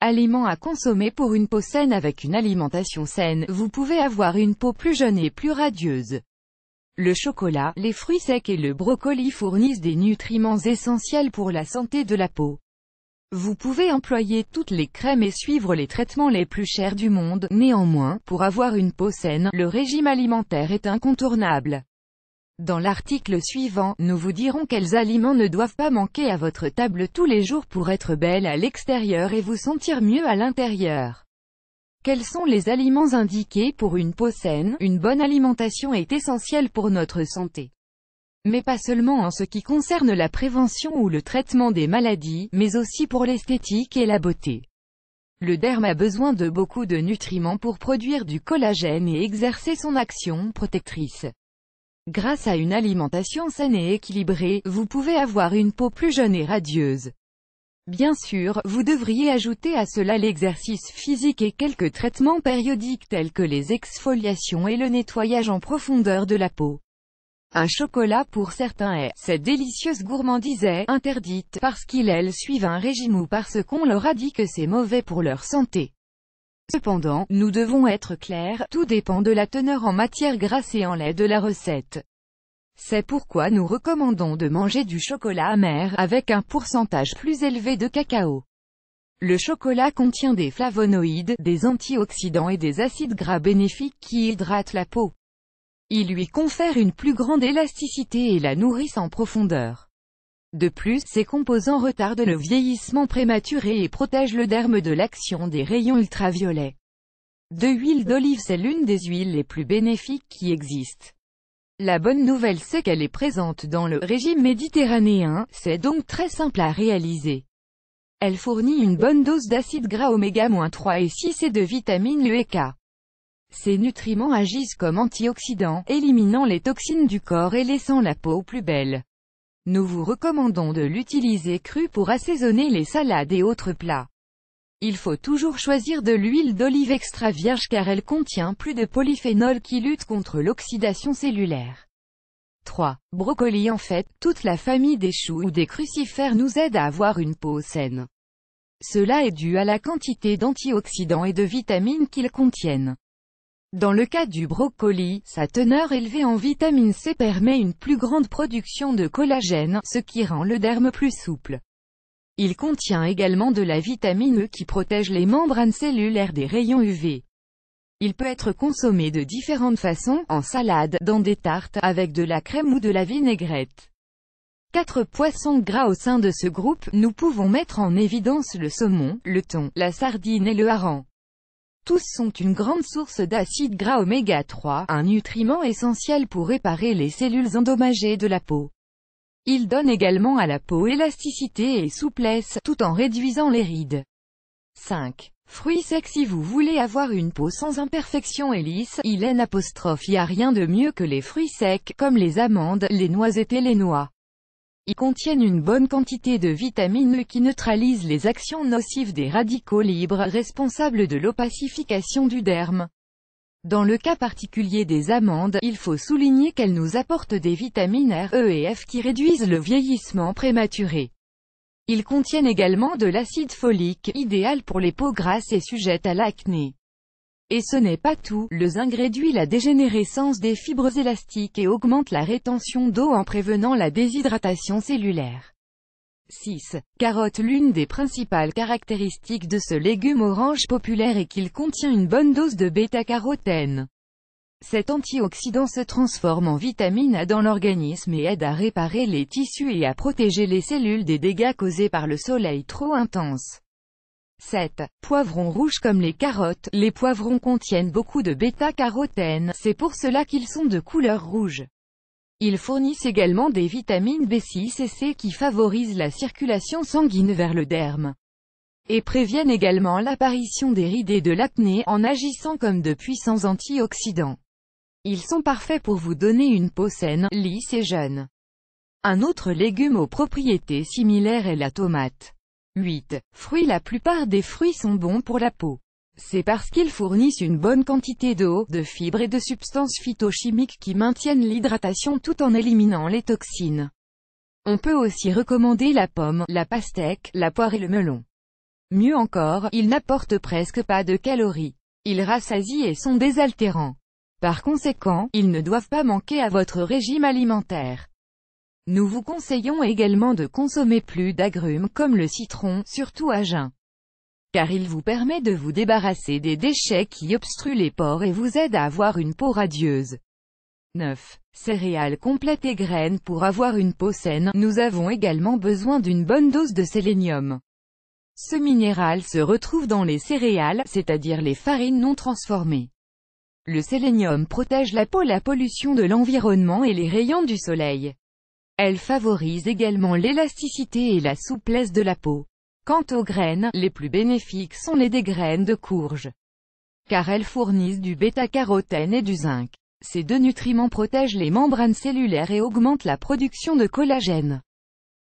Aliments à consommer pour une peau saine. Avec une alimentation saine, vous pouvez avoir une peau plus jeune et plus radieuse. Le chocolat, les fruits secs et le brocoli fournissent des nutriments essentiels pour la santé de la peau. Vous pouvez employer toutes les crèmes et suivre les traitements les plus chers du monde. Néanmoins, pour avoir une peau saine, le régime alimentaire est incontournable. Dans l'article suivant, nous vous dirons quels aliments ne doivent pas manquer à votre table tous les jours pour être belle à l'extérieur et vous sentir mieux à l'intérieur. Quels sont les aliments indiqués pour une peau saine? Une bonne alimentation est essentielle pour notre santé. Mais pas seulement en ce qui concerne la prévention ou le traitement des maladies, mais aussi pour l'esthétique et la beauté. Le derme a besoin de beaucoup de nutriments pour produire du collagène et exercer son action protectrice. Grâce à une alimentation saine et équilibrée, vous pouvez avoir une peau plus jeune et radieuse. Bien sûr, vous devriez ajouter à cela l'exercice physique et quelques traitements périodiques tels que les exfoliations et le nettoyage en profondeur de la peau. Un chocolat pour certains est, cette délicieuse gourmandise est, interdite, parce qu'ils suivent un régime ou parce qu'on leur a dit que c'est mauvais pour leur santé. Cependant, nous devons être clairs, tout dépend de la teneur en matière grasse et en lait de la recette. C'est pourquoi nous recommandons de manger du chocolat amer, avec un pourcentage plus élevé de cacao. Le chocolat contient des flavonoïdes, des antioxydants et des acides gras bénéfiques qui hydratent la peau. Ils lui confèrent une plus grande élasticité et la nourrissent en profondeur. De plus, ces composants retardent le vieillissement prématuré et protègent le derme de l'action des rayons ultraviolets. De l'huile d'olive, c'est l'une des huiles les plus bénéfiques qui existent. La bonne nouvelle, c'est qu'elle est présente dans le régime méditerranéen, c'est donc très simple à réaliser. Elle fournit une bonne dose d'acides gras oméga-3 et 6 et de vitamines E et K. Ces nutriments agissent comme antioxydants, éliminant les toxines du corps et laissant la peau plus belle. Nous vous recommandons de l'utiliser cru pour assaisonner les salades et autres plats. Il faut toujours choisir de l'huile d'olive extra vierge car elle contient plus de polyphénol qui lutte contre l'oxydation cellulaire. 3. Brocoli. En fait, toute la famille des choux ou des crucifères nous aide à avoir une peau saine. Cela est dû à la quantité d'antioxydants et de vitamines qu'ils contiennent. Dans le cas du brocoli, sa teneur élevée en vitamine C permet une plus grande production de collagène, ce qui rend le derme plus souple. Il contient également de la vitamine E qui protège les membranes cellulaires des rayons UV. Il peut être consommé de différentes façons, en salade, dans des tartes, avec de la crème ou de la vinaigrette. 4 poissons gras. Au sein de ce groupe, nous pouvons mettre en évidence le saumon, le thon, la sardine et le hareng. Tous sont une grande source d'acides gras oméga-3, un nutriment essentiel pour réparer les cellules endommagées de la peau. Ils donnent également à la peau élasticité et souplesse, tout en réduisant les rides. 5. Fruits secs. Si vous voulez avoir une peau sans imperfection et lisse, y a rien de mieux que les fruits secs, comme les amandes, les noisettes et les noix. Ils contiennent une bonne quantité de vitamine E qui neutralise les actions nocives des radicaux libres, responsables de l'opacification du derme. Dans le cas particulier des amandes, il faut souligner qu'elles nous apportent des vitamines R, E et F qui réduisent le vieillissement prématuré. Ils contiennent également de l'acide folique, idéal pour les peaux grasses et sujettes à l'acné. Et ce n'est pas tout, le zinc réduit la dégénérescence des fibres élastiques et augmente la rétention d'eau en prévenant la déshydratation cellulaire. 6. Carotte. L'une des principales caractéristiques de ce légume orange populaire est qu'il contient une bonne dose de bêta-carotène. Cet antioxydant se transforme en vitamine A dans l'organisme et aide à réparer les tissus et à protéger les cellules des dégâts causés par le soleil trop intense. 7. Poivrons rouges. Comme les carottes, les poivrons contiennent beaucoup de bêta-carotène, c'est pour cela qu'ils sont de couleur rouge. Ils fournissent également des vitamines B6 et C qui favorisent la circulation sanguine vers le derme. Et préviennent également l'apparition des rides et de l'acné en agissant comme de puissants antioxydants. Ils sont parfaits pour vous donner une peau saine, lisse et jeune. Un autre légume aux propriétés similaires est la tomate. 8. Fruits. La plupart des fruits sont bons pour la peau. C'est parce qu'ils fournissent une bonne quantité d'eau, de fibres et de substances phytochimiques qui maintiennent l'hydratation tout en éliminant les toxines. On peut aussi recommander la pomme, la pastèque, la poire et le melon. Mieux encore, ils n'apportent presque pas de calories. Ils rassasient et sont désaltérants. Par conséquent, ils ne doivent pas manquer à votre régime alimentaire. Nous vous conseillons également de consommer plus d'agrumes comme le citron, surtout à jeun, car il vous permet de vous débarrasser des déchets qui obstruent les pores et vous aide à avoir une peau radieuse. 9. Céréales complètes et graines. Pour avoir une peau saine, nous avons également besoin d'une bonne dose de sélénium. Ce minéral se retrouve dans les céréales, c'est-à-dire les farines non transformées. Le sélénium protège la peau la pollution de l'environnement et les rayons du soleil. Elle favorise également l'élasticité et la souplesse de la peau. Quant aux graines, les plus bénéfiques sont les des graines de courge, car elles fournissent du bêta-carotène et du zinc. Ces deux nutriments protègent les membranes cellulaires et augmentent la production de collagène.